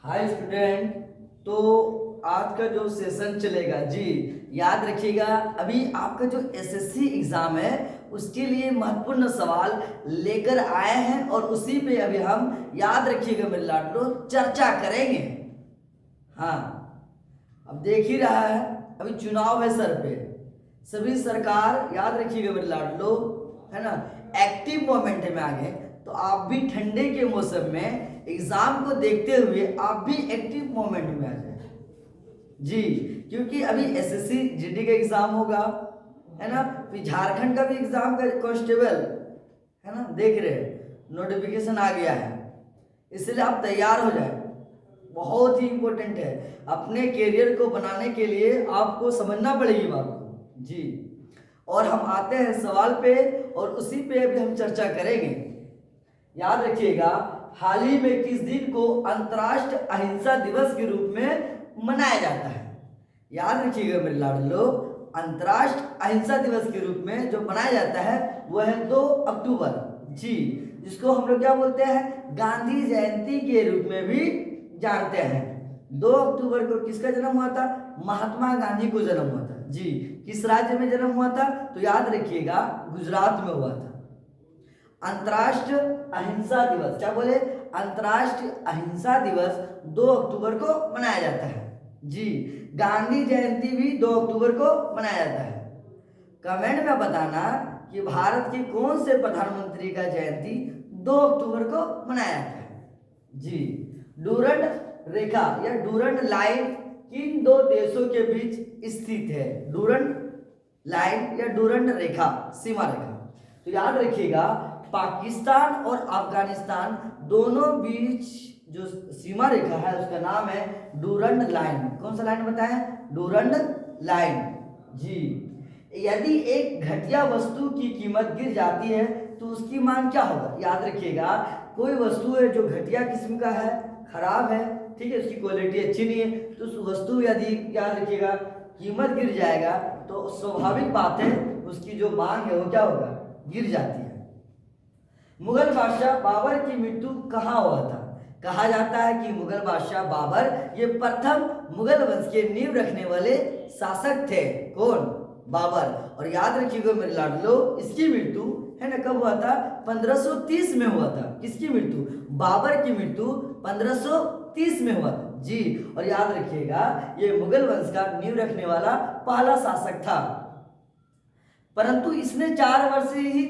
Hi student. तो आज का जो सेशन चलेगा जी, याद रखिएगा। अभी आपका जो एसएससी एग्जाम है उसके लिए महत्वपूर्ण सवाल लेकर आए हैं और उसी पे अभी हम, याद रखिएगा मेरे लाडलो, चर्चा करेंगे। हाँ, अब देख ही रहा है अभी चुनाव है सर पे, सभी सरकार, याद रखिएगा मेरे लाडलो, है ना, एक्टिव मोमेंट में आ गए। तो आप भी ठंडे के मौसम में एग्जाम को देखते हुए आप भी एक्टिव मोमेंट में आ जाए जी, क्योंकि अभी एसएससी जीडी का एग्जाम होगा, है ना, फिर झारखंड का भी एग्जाम का कांस्टेबल, है ना, देख रहे हैं नोटिफिकेशन आ गया है, इसलिए आप तैयार हो जाए। बहुत ही इंपॉर्टेंट है, अपने करियर को बनाने के लिए आपको समझना पड़ेगी बात को जी। और हम आते हैं सवाल पे और उसी पे अभी हम चर्चा करेंगे। याद रखिएगा, हाल ही में किस दिन को अंतर्राष्ट्रीय अहिंसा दिवस के रूप में मनाया जाता है? याद रखिएगा मेरे लाडलो, अंतर्राष्ट्रीय अहिंसा दिवस के रूप में जो मनाया जाता है वह है 2 अक्टूबर जी, जिसको हम लोग क्या बोलते हैं, गांधी जयंती के रूप में भी जानते हैं। 2 अक्टूबर को किसका जन्म हुआ था? महात्मा गांधी को जन्म हुआ था जी। किस राज्य में जन्म हुआ था? तो याद रखिएगा, गुजरात में हुआ था। अंतर्राष्ट्रीय अहिंसा दिवस, क्या बोले, अंतर्राष्ट्रीय अहिंसा दिवस 2 अक्टूबर को मनाया जाता है जी। गांधी जयंती भी 2 अक्टूबर को मनाया जाता है। कमेंट में बताना कि भारत के कौन से प्रधानमंत्री का जयंती 2 अक्टूबर को मनाया जाता है जी। डूरंड रेखा या डूरंड लाइन किन 2 देशों के बीच स्थित है? डूरंड लाइन या डूरंड रेखा, सीमा रेखा। तो याद रखिएगा, पाकिस्तान और अफगानिस्तान दोनों बीच जो सीमा रेखा है उसका नाम है डूरंड लाइन। कौन सा लाइन बताएं? डूरंड लाइन जी। यदि एक घटिया वस्तु की कीमत गिर जाती है तो उसकी मांग क्या होगा? याद रखिएगा, कोई वस्तु है जो घटिया किस्म का है, खराब है, ठीक है, उसकी क्वालिटी अच्छी नहीं है, तो उस वस्तु यदि, याद रखिएगा, कीमत गिर जाएगा तो स्वाभाविक बात है उसकी जो मांग है वो क्या होगा? गिर जाती है। मुगल बादशाह बाबर की मृत्यु कहाँ हुआ था? कहा जाता है कि मुगल बादशाह बाबर ये प्रथम मुगल वंश के नींव रखने वाले शासक थे। कौन? बाबर। और याद रखिएगा मेरे लाडलो, इसकी मृत्यु, है ना, कब हुआ था? 1530 में हुआ था। किसकी मृत्यु? बाबर की मृत्यु 1530 में हुआ था जी। और याद रखिएगा, ये मुगल वंश का नींव रखने वाला पहला शासक था, परंतु इसने 4 वर्ष ही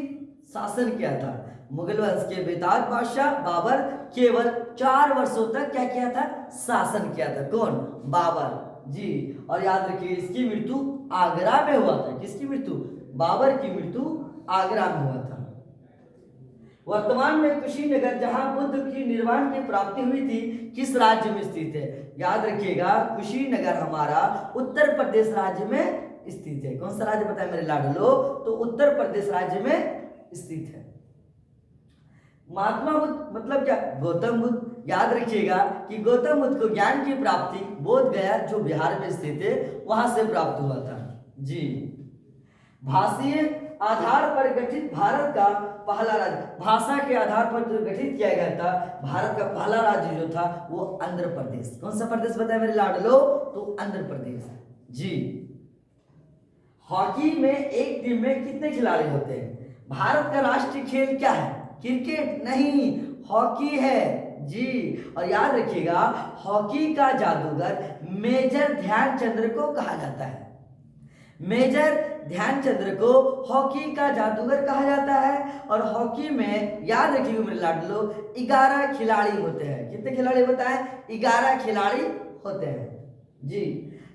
शासन किया था। मुगल वंश के बेताज बादशाह बाबर केवल 4 वर्षों तक क्या किया था? शासन किया था। कौन? बाबर जी। और याद रखिए, इसकी मृत्यु आगरा में हुआ था। किसकी मृत्यु? बाबर की मृत्यु आगरा में हुआ था। वर्तमान में कुशीनगर, जहां बुद्ध की निर्वाण की प्राप्ति हुई थी, किस राज्य में स्थित है? याद रखिएगा, कुशीनगर हमारा उत्तर प्रदेश राज्य में स्थित है। कौन सा राज्य बताए मेरे लाडलो? तो उत्तर प्रदेश राज्य में स्थित है। महात्मा बुद्ध मतलब क्या? गौतम बुद्ध। याद रखिएगा कि गौतम बुद्ध को ज्ञान की प्राप्ति बोध गया, जो बिहार में स्थित है, वहां से प्राप्त हुआ था जी। भाषीय आधार पर गठित भारत का पहला राज्य, भाषा के आधार पर जो गठित किया गया था भारत का पहला राज्य जो था वो आंध्र प्रदेश। कौन सा प्रदेश बताया मेरे लाडलो? तो आंध्र प्रदेश जी। हॉकी में एक टीम में कितने खिलाड़ी होते हैं? भारत का राष्ट्रीय खेल क्या है? क्रिकेट नहीं, हॉकी है जी। और याद रखिएगा, हॉकी का जादूगर मेजर ध्यानचंद्र को कहा जाता है। मेजर ध्यानचंद्र को हॉकी का जादूगर कहा जाता है। और हॉकी में याद रखिएगा मेरे लाडलो, 11 खिलाड़ी होते हैं। कितने खिलाड़ी होता है? 11 खिलाड़ी होते हैं जी।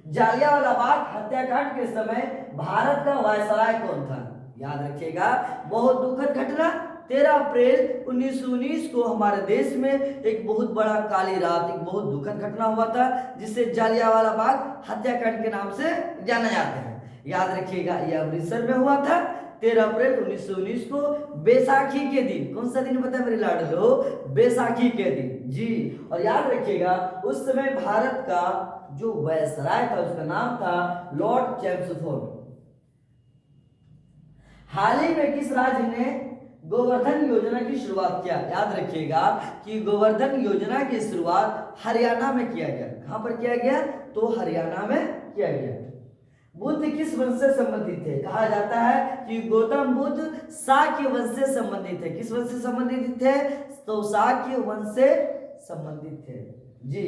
जालियांवाला बाग हत्याकांड के समय भारत का वायसराय कौन था? याद रखिएगा, बहुत दुखद घटना, 13 अप्रैल 1919 को हमारे देश में एक बहुत बड़ा काली रात, एक बहुत दुखद घटना हुआ था, जिसे जालियांवाला बाग हत्याकांड के नाम से जाना जाता है। याद रखिएगा, यह अमृतसर में हुआ था 13 अप्रैल 1919 को, बैसाखी के दिन। कौन सा दिन बताया मेरे लाडलो? बैसाखी के दिन जी। और याद रखिएगा, उस समय भारत का जो वायसराय था उसका नाम था लॉर्ड चैम्सफोर्ड। हाल ही में किस राज्य ने गोवर्धन योजना की शुरुआत किया? याद रखिएगा कि गोवर्धन योजना की शुरुआत हरियाणा में किया गया। कहां पर किया गया? तो हरियाणा में किया गया। बुद्ध किस वंश से संबंधित थे? कहा जाता है कि गौतम बुद्ध शाक्य वंश से संबंधित थे। किस वंश से संबंधित थे? तो शाक्य वंश से संबंधित थे जी।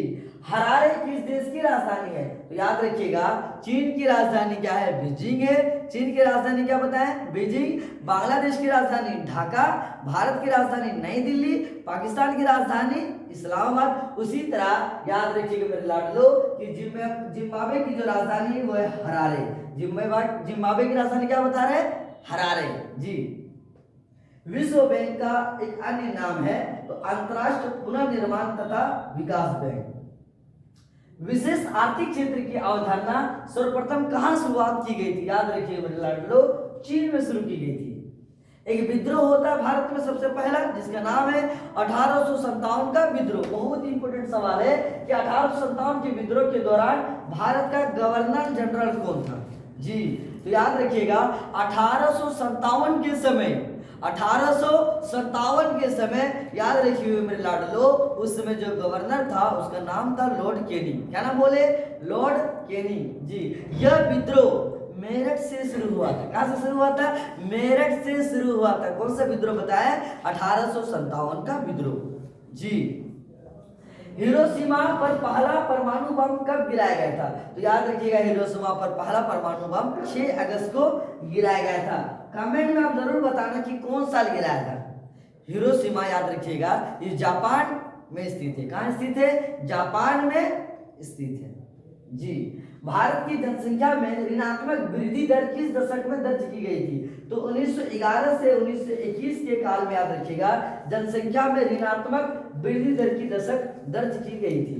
हरारे किस देश की राजधानी है? तो याद रखिएगा चीन की राजधानी क्या है? बीजिंग है। चीन की राजधानी क्या बताएं? बीजिंग। बांग्लादेश की राजधानी ढाका। भारत की राजधानी नई दिल्ली। पाकिस्तान की राजधानी इस्लामाबाद। उसी तरह याद रखिएगा मेरे लाडलो कि जिम्बाब्वे की जो राजधानी है वो है हरारे। जिम्बाब्वे की राजधानी क्या बता रहे? हरारे जी। विश्व बैंक का एक अन्य नाम है तो अंतरराष्ट्रीय पुनर्निर्माण तथा विकास बैंक। विशेष आर्थिक क्षेत्र की अवधारणा सर्वप्रथम कहां शुरुआत की गई थी? याद रखिए मेरे लाडलो, चीन में शुरू की गई थी। एक विद्रोह होता है भारत में सबसे पहला जिसका नाम है 1857 का विद्रोह। बहुत ही इंपोर्टेंट सवाल है कि 1857 के विद्रोह के दौरान भारत का गवर्नर जनरल कौन था जी? तो याद रखिएगा 1857 के समय 1857 के समय याद रखिए मेरे लाडलो, उस समय जो गवर्नर था उसका नाम था लॉर्ड केनी। क्या नाम बोले? लॉर्ड केनी जी। यह विद्रोह मेरठ से शुरू हुआ था। कहां से शुरू हुआ था? मेरठ से शुरू हुआ था। कौन सा विद्रोह बताया? 1857 का विद्रोह जी। हिरोशिमा पर पहला परमाणु बम कब गिराया गया था? तो याद रखिएगा हिरोशिमा पर पहला परमाणु बम 6 अगस्त को गिराया गया था। कमेंट में आप जरूर बताना कि कौन साल गिराया था। हिरोशिमा याद रखिएगा ये जापान में स्थित है। कहां स्थित है? जापान में स्थित है जी। भारत की जनसंख्या में ऋणात्मक वृद्धि दर किस दशक में दर्ज की गई थी? तो 1911 से 1921 के काल में याद रखिएगा जनसंख्या में ऋणात्मक वृद्धि दर की दशक दर्ज की गई थी।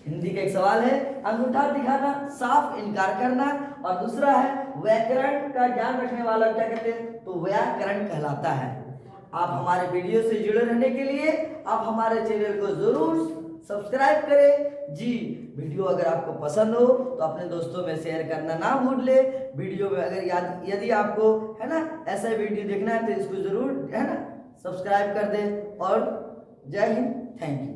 हिंदी का एक सवाल है, अंगूठा दिखाना, साफ इनकार करना, और दूसरा है व्याकरण का ज्ञान रखने वाला क्या कहते हैं? तो व्याकरण कहलाता है। आप हमारे वीडियो से जुड़े रहने के लिए आप हमारे चैनल को जरूर सब्सक्राइब करें जी। वीडियो अगर आपको पसंद हो तो अपने दोस्तों में शेयर करना ना भूल ले। वीडियो में अगर यदि आपको है ना ऐसा वीडियो देखना है तो इसको जरूर है ना सब्सक्राइब कर दें। और जय हिंद, थैंक यू।